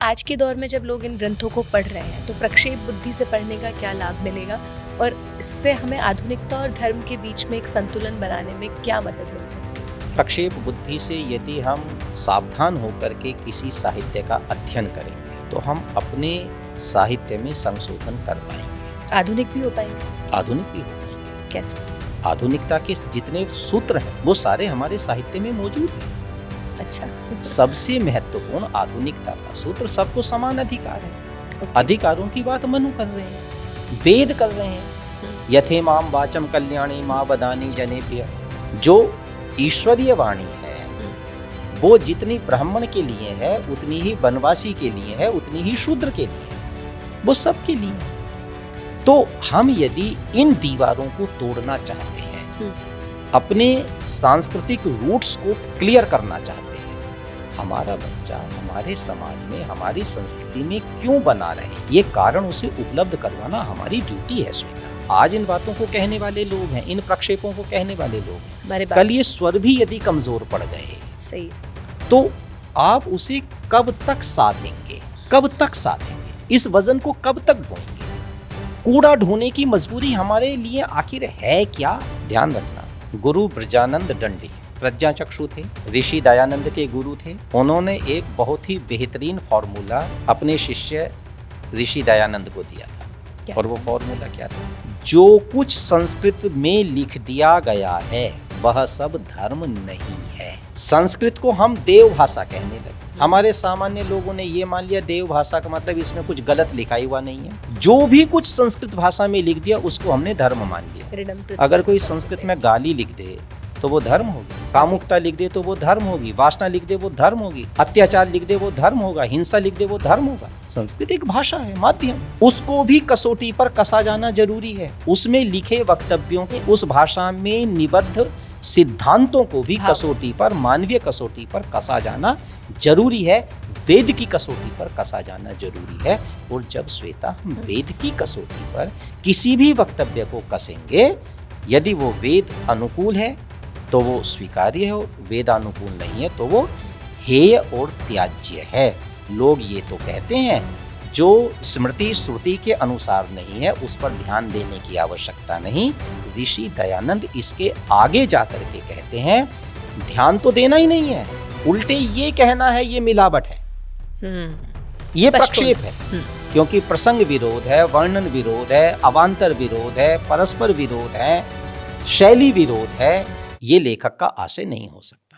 आज के दौर में जब लोग इन ग्रंथों को पढ़ रहे हैं तो प्रक्षेप बुद्धि से पढ़ने का क्या लाभ मिलेगा और इससे हमें आधुनिकता और धर्म के बीच में एक संतुलन बनाने में क्या मदद मिल सकती है? प्रक्षेप बुद्धि से यदि हम सावधान होकर के किसी साहित्य का अध्ययन करेंगे तो हम अपने साहित्य में संशोधन कर पाएंगे, आधुनिक भी हो पाएंगे। आधुनिक भी हो पाएंगे। कैसे? आधुनिकता के जितने सूत्र हैं वो सारे हमारे साहित्य में मौजूद हैं। अच्छा। सबसे महत्वपूर्ण आधुनिकता का सूत्र सबको समान अधिकार है। अधिकारों की बात मनु कर रहे हैं, वेद कर रहे हैं। यथे माम वाचम कल्याणी माँ वदानी जनेभ्य, जो ईश्वरीय वाणी है वो जितनी ब्राह्मण के लिए है उतनी ही वनवासी के लिए है, उतनी ही शूद्र के लिए है, वो सबके लिए है। तो हम यदि इन दीवारों को तोड़ना चाहते हैं, अपने सांस्कृतिक रूट्स को क्लियर करना चाहते हैं, हमारा बच्चा हमारे समाज में हमारी संस्कृति में क्यों बना रहे, ये कारण उसे उपलब्ध करवाना हमारी ड्यूटी है। श्वेता, आज इन बातों को कहने वाले लोग हैं, इन प्रक्षेपों को कहने वाले लोग हैं, कल ये स्वर भी यदि कमजोर पड़ गए सही तो आप उसे कब तक साधेंगे, कब तक साधेंगे, इस वजन को कब तक ढोएंगे? कूड़ा ढोने की मजबूरी हमारे लिए आखिर है क्या? ध्यान रखना, गुरु ब्रजानंद दंडी प्रज्ञाचक्षु थे, ऋषि दयानंद के गुरु थे। उन्होंने एक बहुत ही बेहतरीन फॉर्मूला अपने शिष्य ऋषि दयानंद को दिया था। और वो फॉर्मूला क्या था? जो कुछ संस्कृत में लिख दिया गया है वह सब धर्म नहीं है। संस्कृत को हम देव भाषा कहने लगे। हमारे सामान्य लोगों ने ये मान लिया देव भाषा का मतलब इसमें कुछ गलत लिखा हुआ नहीं है। जो भी कुछ संस्कृत भाषा में लिख दिया उसको हमने धर्म मान लिया। अगर कोई संस्कृत में गाली लिख दे तो वो धर्म होगी, कामुकता लिख दे तो वो धर्म होगी, वासना लिख दे वो धर्म होगी, अत्याचार लिख दे वो धर्म होगा, हिंसा लिख दे वो धर्म होगा। संस्कृत एक भाषा है, माध्यम, उसको भी कसौटी पर कसा जाना जरूरी है। उसमें लिखे वक्तव्यों के, उस भाषा में निबद्ध सिद्धांतों को भी कसौटी पर, मानवीय कसौटी पर कसा जाना जरूरी है। वेद की कसौटी पर कसा जाना जरूरी है। और जब श्वेता हम वेद की कसौटी पर किसी भी वक्तव्य को कसेंगे, यदि वो वेद अनुकूल है तो वो स्वीकार्य है, वेदानुकूल नहीं है तो वो हेय और त्याज्य है। लोग ये तो कहते हैं जो स्मृति श्रुति के अनुसार नहीं है उस पर ध्यान देने की आवश्यकता नहीं। ऋषि दयानंद इसके आगे जाकर के कहते हैं ध्यान तो देना ही नहीं है, उल्टे ये कहना है ये मिलावट है, ये प्रक्षेप है। क्योंकि प्रसंग विरोध है, वर्णन विरोध है, अवान्तर विरोध है, परस्पर विरोध है, शैली विरोध है। ये लेखक का आशय नहीं हो सकता।